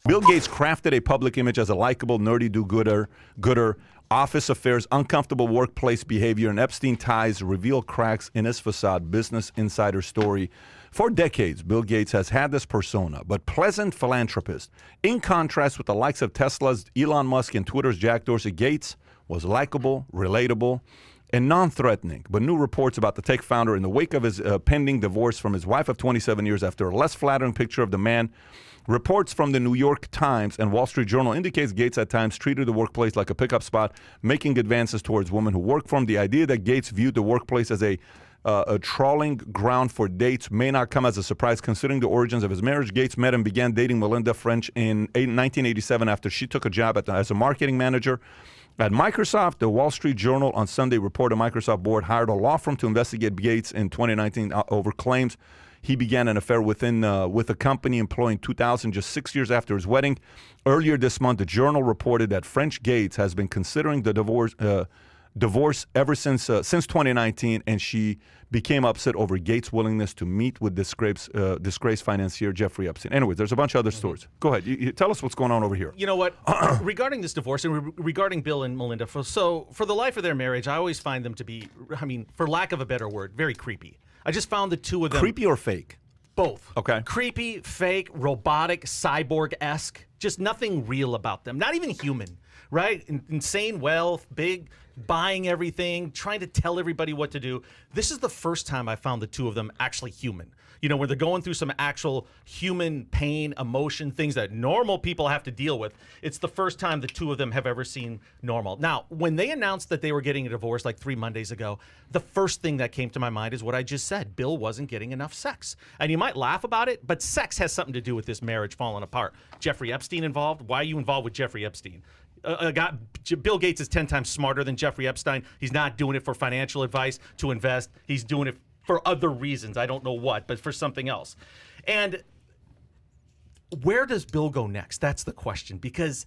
Bill Gates crafted a public image as a likable, nerdy do-gooder, office affairs, uncomfortable workplace behavior, and Epstein ties reveal cracks in his facade. Business Insider story. For decades, Bill Gates has had this persona, but pleasant philanthropist. In contrast with the likes of Tesla's Elon Musk and Twitter's Jack Dorsey, Gates was likable, relatable, and non-threatening. But new reports about the tech founder in the wake of his pending divorce from his wife of 27 years after a less flattering picture of the man. Reports from the New York Times and Wall Street Journal indicates Gates at times treated the workplace like a pickup spot, making advances towards women who work for him. The idea that Gates viewed the workplace as a trawling ground for dates may not come as a surprise considering the origins of his marriage. Gates met and began dating Melinda French in 1987 after she took a job as a marketing manager at Microsoft. The Wall Street Journal on Sunday reported Microsoft board hired a law firm to investigate Gates in 2019 over claims he began an affair with a company employing 2,000 just 6 years after his wedding. Earlier this month, the Journal reported that French Gates has been considering the divorce ever since 2019, and she became upset over Gates' willingness to meet with disgraced financier Jeffrey Epstein. Anyways, there's a bunch of other stories. Go ahead. You tell us what's going on over here. You know what? Regarding this divorce and regarding Bill and Melinda, for the life of their marriage, I always find them to be, I mean, for lack of a better word, very creepy. I just found the two of them. Creepy or fake? Both. Okay. Creepy, fake, robotic, cyborg-esque. Just nothing real about them. Not even human, right? Insane wealth, big, buying everything, trying to tell everybody what to do. This is the first time I found the two of them actually human. You know, where they're going through some actual human pain, emotion, things that normal people have to deal with. It's the first time the two of them have ever seen normal. Now, when they announced that they were getting a divorce like 3 Mondays ago, the first thing that came to my mind is what I just said. Bill wasn't getting enough sex. And you might laugh about it, but sex has something to do with this marriage falling apart. Jeffrey Epstein involved? Why are you involved with Jeffrey Epstein? Bill Gates is 10 times smarter than Jeffrey Epstein. He's not doing it for financial advice to invest. He's doing it for other reasons. I don't know what, but for something else. And where does Bill go next? That's the question. Because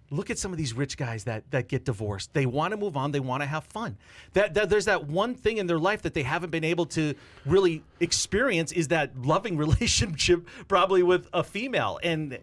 look at some of these rich guys that get divorced. They want to move on. They want to have fun. There's that one thing in their life that they haven't been able to really experience is that loving relationship probably with a female. And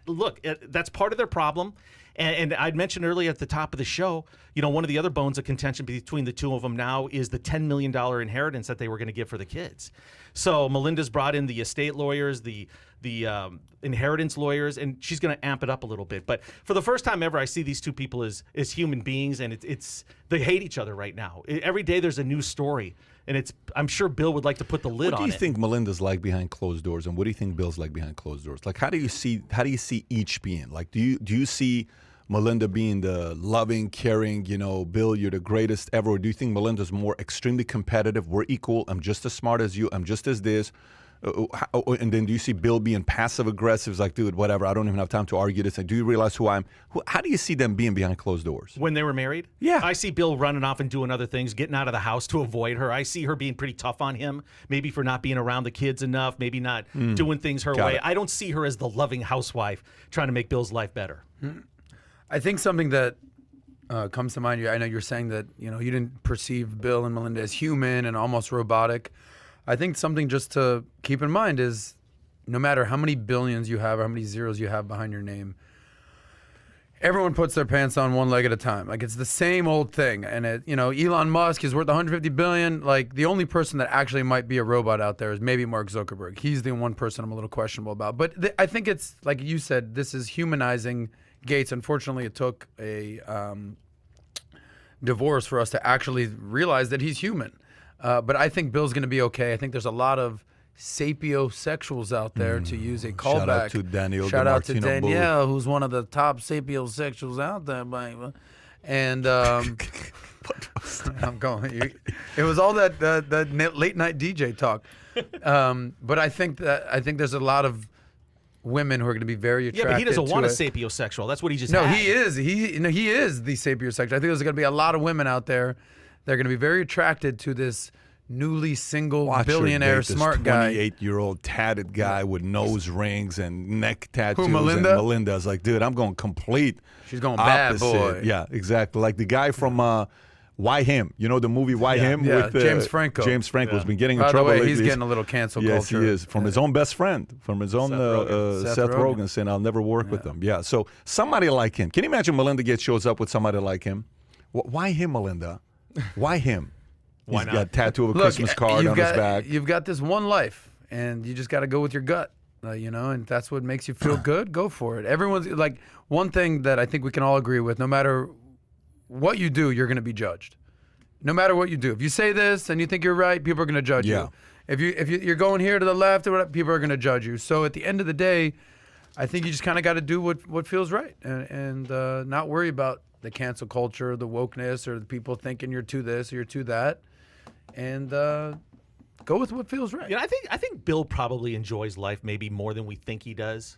look, that's part of their problem. And I'd mentioned earlier at the top of the show, you know, one of the other bones of contention between the two of them now is the $10 million inheritance that they were going to give for the kids. So Melinda's brought in the estate lawyers, the inheritance lawyers, and she's going to amp it up a little bit. But for the first time ever, I see these two people as human beings, and they hate each other right now. Every day there's a new story, and I'm sure Bill would like to put the lid on it. What do you think Melinda's like behind closed doors, and what do you think Bill's like behind closed doors? Like, how do you see each being? Like, do you see Melinda being the loving, caring, you know, Bill, you're the greatest ever? Or do you think Melinda's more extremely competitive? We're equal. I'm just as smart as you. I'm just as this. And then do you see Bill being passive aggressive? It's like, dude, whatever. I don't even have time to argue this. And do you realize who I am? How do you see them being behind closed doors? When they were married? Yeah. I see Bill running off and doing other things, getting out of the house to avoid her. I see her being pretty tough on him, maybe for not being around the kids enough, maybe not doing things her way. I don't see her as the loving housewife trying to make Bill's life better. I think something that comes to mind, I know you're saying that, you know, you didn't perceive Bill and Melinda as human and almost robotic. I think something just to keep in mind is no matter how many billions you have or how many zeros you have behind your name, everyone puts their pants on one leg at a time. Like, it's the same old thing. And, you know, Elon Musk is worth 150 billion. Like, the only person that actually might be a robot out there is maybe Mark Zuckerberg. He's the one person I'm a little questionable about. But I think it's, like you said, this is humanizing Gates. Unfortunately, it took a divorce for us to actually realize that he's human. But I think Bill's going to be okay. I think there's a lot of sapiosexuals out there, to use a callback. Shout out to Danielle. Shout out to Danielle, who's one of the top sapiosexuals out there, baby. And I'm going. It was all that late night DJ talk. But I think there's a lot of women who are going to be very attracted. Yeah, but he doesn't want a it. sapiosexual. That's what he just No, had. he is. He is the sapiosexual. I think there's going to be a lot of women out there that are going to be very attracted to this newly single billionaire smart guy. 28-year-old tatted guy with nose rings and neck tattoos. Who, Melinda? And Melinda's like, dude, I'm going complete. She's going opposite. bad boy. Yeah, exactly. Like the guy from Why him? You know the movie Why Him? Yeah, with James Franco. James Franco has been getting in By trouble the way, lately. he's getting a little cancel Yes, culture. he is. From his own best friend, from his own Seth Rogen. Rogen saying, I'll never work with him. Yeah, so somebody like him. Can you imagine Melinda shows up with somebody like him? Why him, Melinda? Why him? Why He's not? got a tattoo of a Look, Christmas card on his back. You've got this one life, and you just got to go with your gut. You know, and that's what makes you feel good. Go for it. Everyone's like, one thing that I think we can all agree with: no matter what you do, you're going to be judged. No matter what you do, if you say this and you think you're right, people are going to judge you. If you're going here to the left, or whatever, people are going to judge you. So at the end of the day, I think you just kind of got to do what feels right, and not worry about the cancel culture, the wokeness, or the people thinking you're too this or you're too that, and go with what feels right. Yeah, I think Bill probably enjoys life maybe more than we think he does.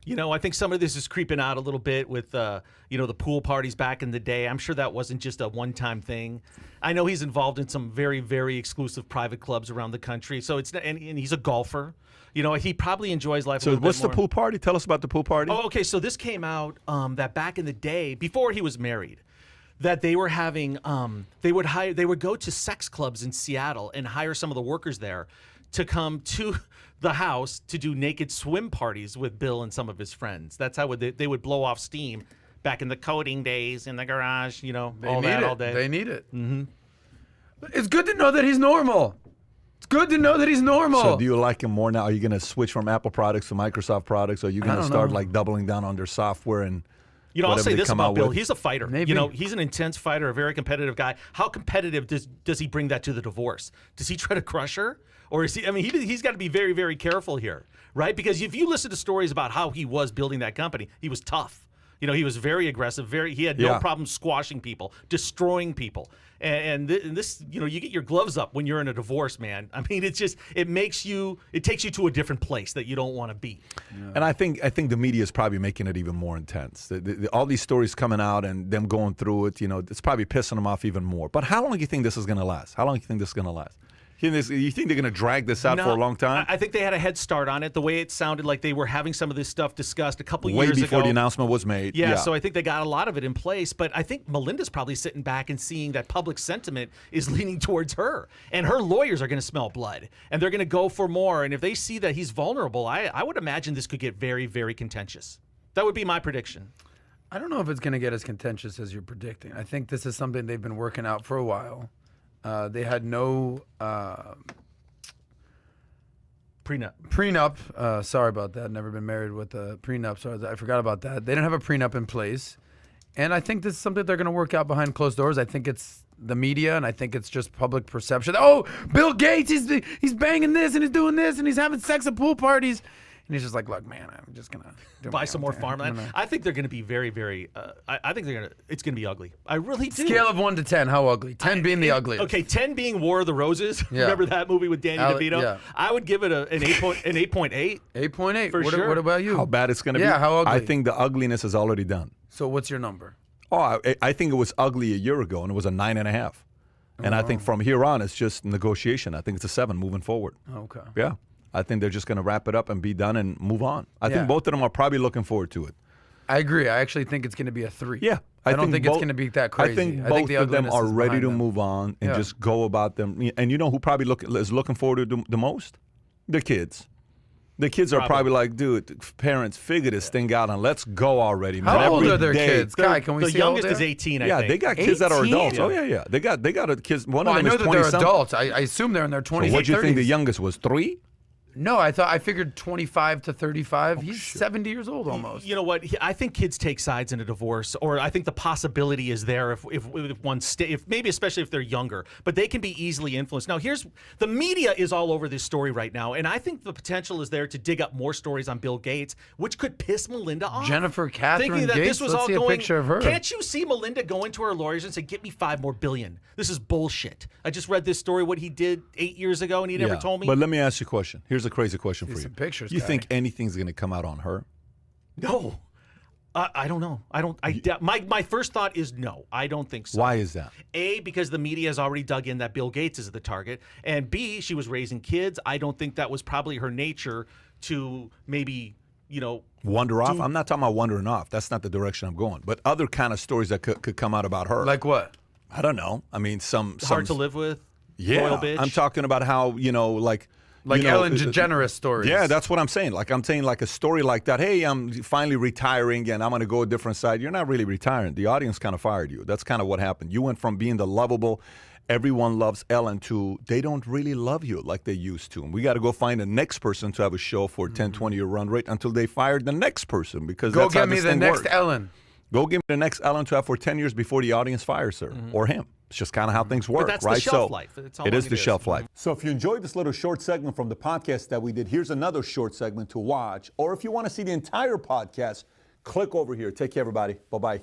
You know, I think some of this is creeping out a little bit with, you know, the pool parties back in the day. I'm sure that wasn't just a one-time thing. I know he's involved in some very, very exclusive private clubs around the country. So it's and he's a golfer. You know, he probably enjoys life. So what's the pool party? Tell us about the pool party. Oh, okay. So this came out that back in the day, before he was married, that they were having they would go to sex clubs in Seattle and hire some of the workers there to come to the house to do naked swim parties with Bill and some of his friends. That's how they would blow off steam back in the coding days in the garage, you know, all day. They need it. Mm-hmm. It's good to know that he's normal. It's good to know that he's normal. So do you like him more now? Are you going to switch from Apple products to Microsoft products? Or are you going to start like doubling down on their software and You know, I'll say this about Bill. with? He's a fighter. Maybe. You know, he's an intense fighter, a very competitive guy. How competitive does he bring that to the divorce? Does he try to crush her? Or is he, I mean, he's got to be very, very careful here, right? Because if you listen to stories about how he was building that company, he was tough. You know, he was very aggressive. He had no problem squashing people, destroying people. And this, you know, you get your gloves up when you're in a divorce, man. I mean, it's just, it takes you to a different place that you don't want to be. Yeah. And I think the media is probably making it even more intense. All these stories coming out and them going through it, you know, it's probably pissing them off even more. But how long do you think this is going to last? How long do you think this is going to last? You think they're going to drag this out for a long time? I think they had a head start on it. The way it sounded like they were having some of this stuff discussed a couple Way years ago. before the announcement was made. Yeah, so I think they got a lot of it in place. But I think Melinda's probably sitting back and seeing that public sentiment is leaning towards her. And her lawyers are going to smell blood. And they're going to go for more. And if they see that he's vulnerable, I would imagine this could get very, very contentious. That would be my prediction. I don't know if it's going to get as contentious as you're predicting. I think this is something they've been working out for a while. They had no prenup. Sorry about that. Never been married with a prenup, so I forgot about that. They didn't have a prenup in place. And I think this is something they're going to work out behind closed doors. I think it's the media, and I think it's just public perception. Oh, Bill Gates, he's banging this, and he's doing this, and he's having sex at pool parties. And he's just like, look, man, I'm just going to buy some more farmland. I think they're going to be very, very, I think it's going to be ugly. I really do. Scale of 1 to 10, how ugly? 10 being the ugliest. Okay, 10 being War of the Roses. Yeah. Remember that movie with Danny DeVito? Yeah. I would give it an 8.8. 8.8. For sure. What about you? How bad it's going to be? Yeah, how ugly? I think the ugliness is already done. So what's your number? Oh, I think it was ugly a year ago, and it was a 9.5. And I think from here on, it's just negotiation. I think it's a 7 moving forward. Okay. Yeah. I think they're just going to wrap it up and be done and move on. I think both of them are probably looking forward to it. I agree. I actually think it's going to be a 3. Yeah. I don't think it's going to be that crazy. I think both of them are ready to move on and just go about them. And you know who probably is looking forward to the most? The kids. The kids are probably like, dude, parents, figure this thing out and let's go already, man. How old Every are their day. kids? Kai, can we The see how old youngest they are? is 18, I Yeah, think. they got kids that are 18? adults. Oh, yeah. They got a kids. One Well, of I them know is that 20 they're something. adults. I assume they're in their 20s. So what do you think 30s. the youngest was? 3? No, I figured 25 to 35. He's 70 years old almost. You know what? I think kids take sides in a divorce, or I think the possibility is there if one maybe especially if they're younger, but they can be easily influenced. Now, the media is all over this story right now, and I think the potential is there to dig up more stories on Bill Gates, which could piss Melinda off. Jennifer Catherine Thinking that Gates? this was Let's all see a going. picture of her. Can't you see Melinda going to her lawyers and say, "Get me $5 more billion"? This is bullshit. I just read this story what he did 8 years ago, and he never told me. But let me ask you a question. Here's a crazy question for you. Some pictures, You Kai. think anything's going to come out on her? No. I don't know. My first thought is no. I don't think so. Why is that? A, because the media has already dug in that Bill Gates is the target. And B, she was raising kids. I don't think that was probably her nature to maybe, Wander off? I'm not talking about wandering off. That's not the direction I'm going. But other kind of stories that could come out about her. Like what? I don't know. I mean, Hard to live with? Yeah, Royal bitch? I'm talking about how, like Ellen DeGeneres stories. Yeah, that's what I'm saying. Like, I'm saying like a story like that. Hey, I'm finally retiring and I'm going to go a different side. You're not really retiring. The audience kind of fired you. That's kind of what happened. You went from being the lovable, everyone loves Ellen to they don't really love you like they used to. And we got to go find the next person to have a show for 10, 20-year run rate until they fired the next person, because Go that's how get me this the thing next works. Ellen. Go give me the next Ellen to have for 10 years before the audience fires her or him. It's just kind of how things work, But that's right? the shelf life. It's how it long is the shelf life. So if you enjoyed this little short segment from the podcast that we did, here's another short segment to watch. Or if you want to see the entire podcast, click over here. Take care, everybody. Bye-bye.